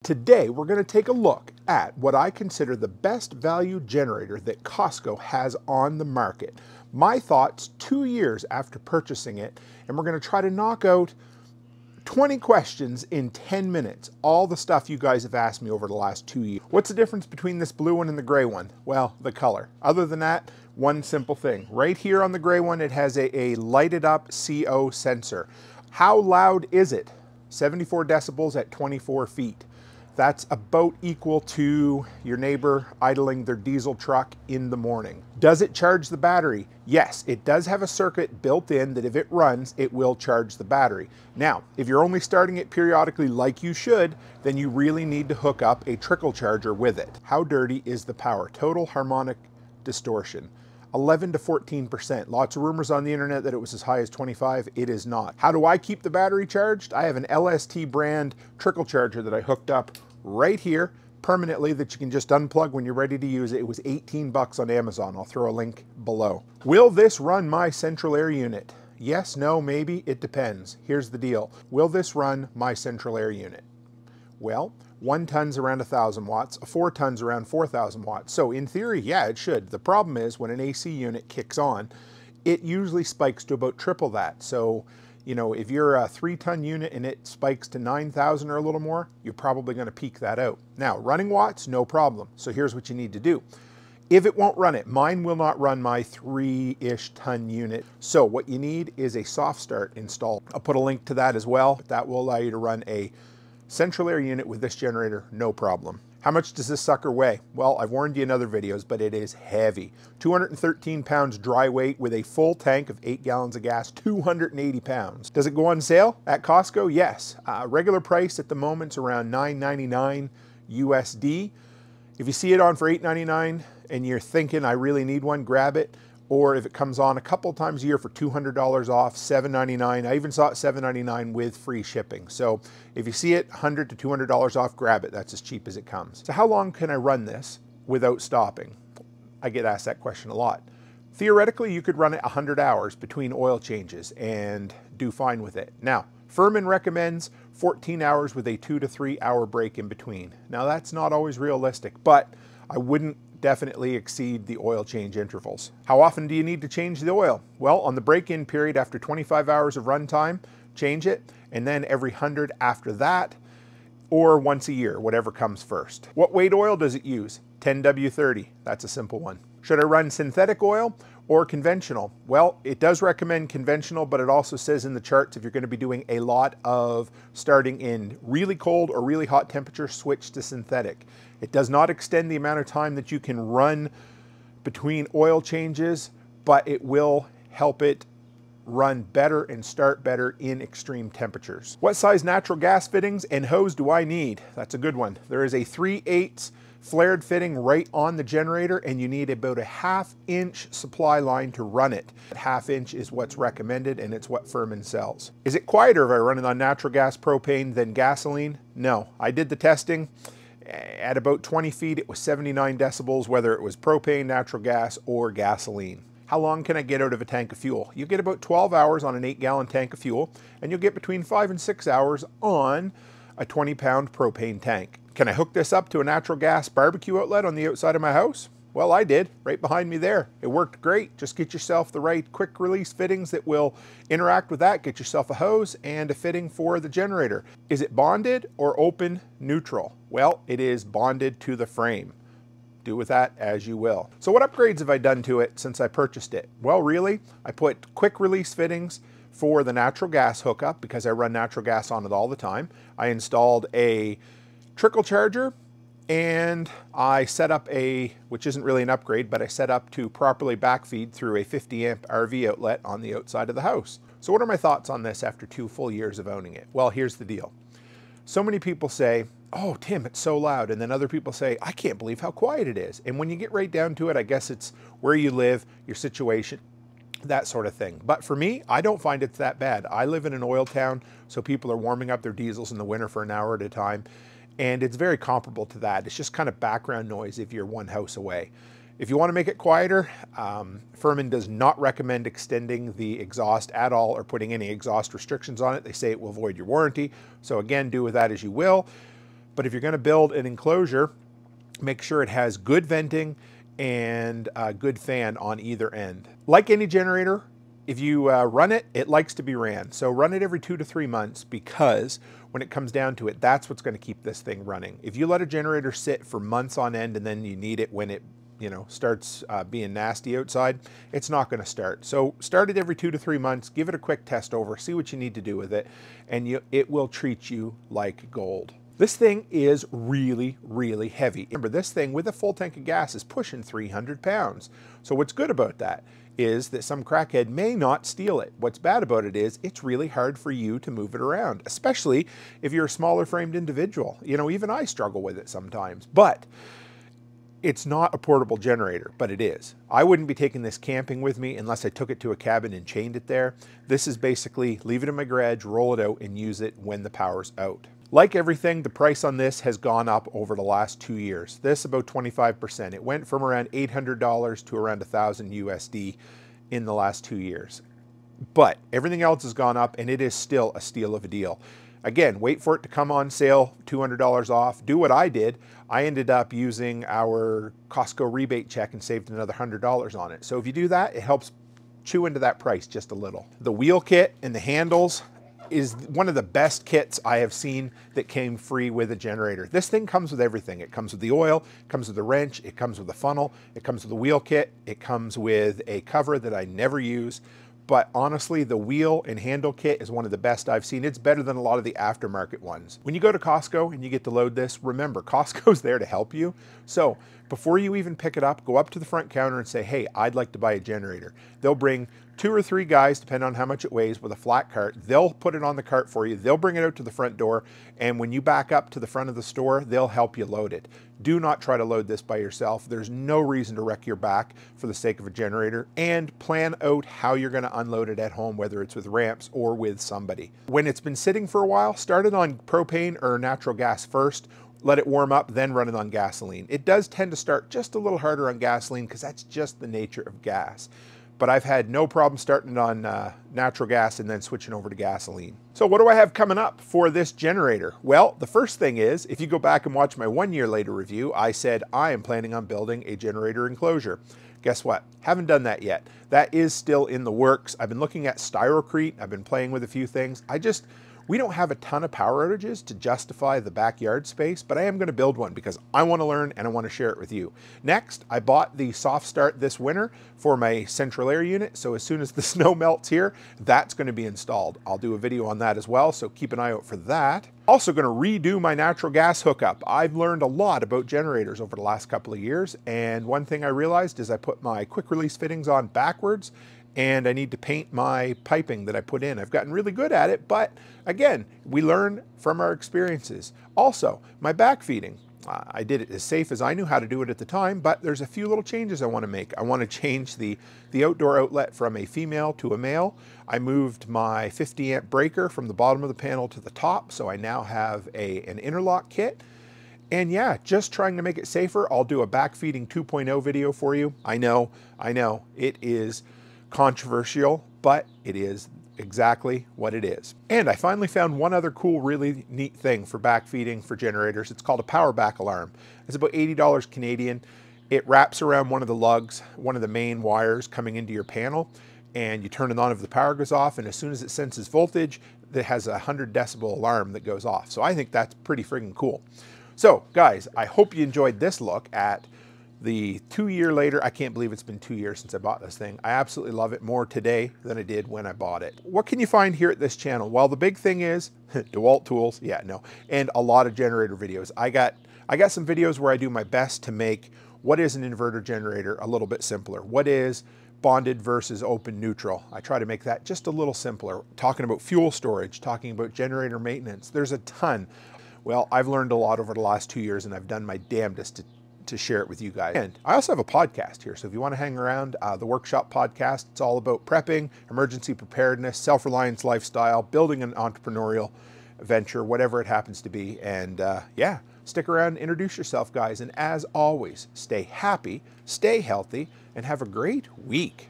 Today, we're going to take a look at what I consider the best value generator that Costco has on the market. My thoughts 2 years after purchasing it, and we're going to try to knock out 20 questions in 10 minutes. All the stuff you guys have asked me over the last 2 years. What's the difference between this blue one and the gray one? Well, the color. Other than that, one simple thing. Right here on the gray one, it has a lighted up CO sensor. How loud is it? 74 decibels at 24 feet. That's about equal to your neighbor idling their diesel truck in the morning. Does it charge the battery? Yes, it does have a circuit built in that if it runs, it will charge the battery. Now, if you're only starting it periodically like you should, then you really need to hook up a trickle charger with it. How dirty is the power? Total harmonic distortion. 11 to 14%. Lots of rumors on the internet that it was as high as 25. It is not. How do I keep the battery charged? I have an LST brand trickle charger that I hooked up right here permanently that you can just unplug when you're ready to use it. It was 18 bucks on Amazon. I'll throw a link below. Will this run my central air unit? Yes, no, maybe, it depends. Here's the deal. Will this run my central air unit? Well, 1 ton's around 1,000 watts, a 4 ton's around 4,000 watts. So in theory, yeah, it should. The problem is when an AC unit kicks on, it usually spikes to about triple that. So, you know, if you're a 3-ton unit and it spikes to 9,000 or a little more, you're probably going to peak that out. Now, running watts, no problem. So here's what you need to do. If it won't run it, mine will not run my 3-ish ton unit. So what you need is a soft start installed. I'll put a link to that as well. That will allow you to run a central air unit with this generator, no problem. How much does this sucker weigh? Well, I've warned you in other videos, but it is heavy. 213 pounds dry weight with a full tank of 8 gallons of gas, 280 pounds. Does it go on sale at Costco? Yes. Regular price at the moment is around $9.99 USD. If you see it on for $8.99 and you're thinking I really need one, grab it. Or if it comes on a couple times a year for $200 off, $7.99. I even saw it $7.99 with free shipping. So if you see it $100 to $200 off, grab it. That's as cheap as it comes. So how long can I run this without stopping? I get asked that question a lot. Theoretically, you could run it 100 hours between oil changes and do fine with it. Now, Firman recommends 14 hours with a 2 to 3 hour break in between. Now that's not always realistic, but I wouldn't definitely exceed the oil change intervals. How often do you need to change the oil? Well, on the break-in period after 25 hours of runtime, change it, and then every 100 after that, or once a year, whatever comes first. What weight oil does it use? 10W30, that's a simple one. Should I run synthetic oil or conventional? Well, it does recommend conventional, but it also says in the charts if you're going to be doing a lot of starting in really cold or really hot temperature, switch to synthetic. It does not extend the amount of time that you can run between oil changes, but it will help it run better and start better in extreme temperatures. What size natural gas fittings and hose do I need? That's a good one. There is a 3/8 flared fitting right on the generator, and you need about a 1/2 inch supply line to run it. 1/2 inch is what's recommended, and it's what Firman sells. Is it quieter if I run it on natural gas propane than gasoline? No. I did the testing. At about 20 feet, it was 79 decibels, whether it was propane, natural gas, or gasoline. How long can I get out of a tank of fuel? You get about 12 hours on an 8-gallon tank of fuel, and you'll get between 5 and 6 hours on a 20-pound propane tank. Can I hook this up to a natural gas barbecue outlet on the outside of my house? Well, I did, right behind me there. It worked great. Just get yourself the right quick release fittings that will interact with that. Get yourself a hose and a fitting for the generator. Is it bonded or open neutral? Well, it is bonded to the frame. Do with that as you will. So what upgrades have I done to it since I purchased it? Well, really, I put quick release fittings for the natural gas hookup because I run natural gas on it all the time. I installed a trickle charger, and I set up which isn't really an upgrade, but I set up to properly backfeed through a 50 amp RV outlet on the outside of the house. So what are my thoughts on this after 2 full years of owning it? Well, here's the deal. So many people say, oh, Tim, it's so loud. And then other people say, I can't believe how quiet it is. And when you get right down to it, I guess it's where you live, your situation, that sort of thing. But for me, I don't find it's that bad. I live in an oil town, so people are warming up their diesels in the winter for an hour at a time. And it's very comparable to that. It's just kind of background noise if you're one house away. If you want to make it quieter, Firman does not recommend extending the exhaust at all or putting any exhaust restrictions on it. They say it will void your warranty. So again, do with that as you will. But if you're going to build an enclosure, make sure it has good venting and a good fan on either end. Like any generator, if you run it, it likes to be ran. So run it every 2 to 3 months, because when it comes down to it, that's what's going to keep this thing running. If you let a generator sit for months on end and then you need it when it starts being nasty outside, it's not going to start. So start it every 2 to 3 months, give it a quick test over, see what you need to do with it, and it will treat you like gold. This thing is really, really heavy. Remember, this thing with a full tank of gas is pushing 300 pounds. So what's good about that is that some crackhead may not steal it. What's bad about it is it's really hard for you to move it around, especially if you're a smaller framed individual. Even I struggle with it sometimes, but it's not a portable generator, but it is. I wouldn't be taking this camping with me unless I took it to a cabin and chained it there. This is basically leave it in my garage, roll it out, and use it when the power's out. Like everything, the price on this has gone up over the last 2 years. This about 25%. It went from around $800 to around $1,000 USD in the last 2 years. But everything else has gone up, and it is still a steal of a deal. Again, wait for it to come on sale, $200 off. Do what I did. I ended up using our Costco rebate check and saved another $100 on it. So if you do that, it helps chew into that price just a little. The wheel kit and the handles is one of the best kits I have seen that came free with a generator. This thing comes with everything. It comes with the oil, it comes with the wrench, it comes with the funnel, it comes with the wheel kit, it comes with a cover that I never use. But honestly, the wheel and handle kit is one of the best I've seen. It's better than a lot of the aftermarket ones. When you go to Costco and you get to load this, remember, Costco's there to help you. So before you even pick it up, go up to the front counter and say, hey, I'd like to buy a generator. They'll bring 2 or 3 guys, depending on how much it weighs, with a flat cart. They'll put it on the cart for you. They'll bring it out to the front door. And when you back up to the front of the store, they'll help you load it. Do not try to load this by yourself. There's no reason to wreck your back for the sake of a generator, and plan out how you're going to unload it at home, whether it's with ramps or with somebody. When it's been sitting for a while, start it on propane or natural gas first. Let it warm up, then run it on gasoline. It does tend to start just a little harder on gasoline because that's just the nature of gas. But I've had no problem starting it on natural gas and then switching over to gasoline. So what do I have coming up for this generator? Well, the first thing is, if you go back and watch my 1 year later review, I said I am planning on building a generator enclosure. Guess what? Haven't done that yet. That is still in the works. I've been looking at styrocrete. I've been playing with a few things. We don't have a ton of power outages to justify the backyard space, but I am going to build one because I want to learn and I want to share it with you. Next, I bought the soft start this winter for my central air unit. So as soon as the snow melts here, that's going to be installed. I'll do a video on that as well, so keep an eye out for that. Also going to redo my natural gas hookup. I've learned a lot about generators over the last couple of years, and one thing I realized is I put my quick release fittings on backwards, and I need to paint my piping that I put in. I've gotten really good at it, but again, we learn from our experiences. Also, my backfeeding. I did it as safe as I knew how to do it at the time, but there's a few little changes I want to make. I want to change the outdoor outlet from a female to a male. I moved my 50 amp breaker from the bottom of the panel to the top, so I now have an interlock kit. And yeah, just trying to make it safer. I'll do a backfeeding 2.0 video for you. I know, it is controversial, but it is exactly what it is. And I finally found one other cool, really neat thing for backfeeding for generators. It's called a power back alarm. It's about $80 Canadian. It wraps around one of the lugs, one of the main wires coming into your panel, and you turn it on if the power goes off, and as soon as it senses voltage, it has a 100 decibel alarm that goes off. So I think that's pretty friggin' cool. So guys, I hope you enjoyed this look at the 2 year later. I can't believe it's been 2 years since I bought this thing. I absolutely love it more today than I did when I bought it. What can you find here at this channel? Well, the big thing is DeWalt tools, and a lot of generator videos. I got some videos where I do my best to make what is an inverter generator a little bit simpler. What is bonded versus open neutral? I try to make that just a little simpler. Talking about fuel storage, talking about generator maintenance. There's a ton. Well, I've learned a lot over the last 2 years, and I've done my damnedest to share it with you guys. And I also have a podcast here, so if you want to hang around, the Workshop Podcast, it's all about prepping, emergency preparedness, self-reliance lifestyle, building an entrepreneurial venture, whatever it happens to be. And yeah, stick around, introduce yourself, guys. And as always, stay happy, stay healthy, and have a great week.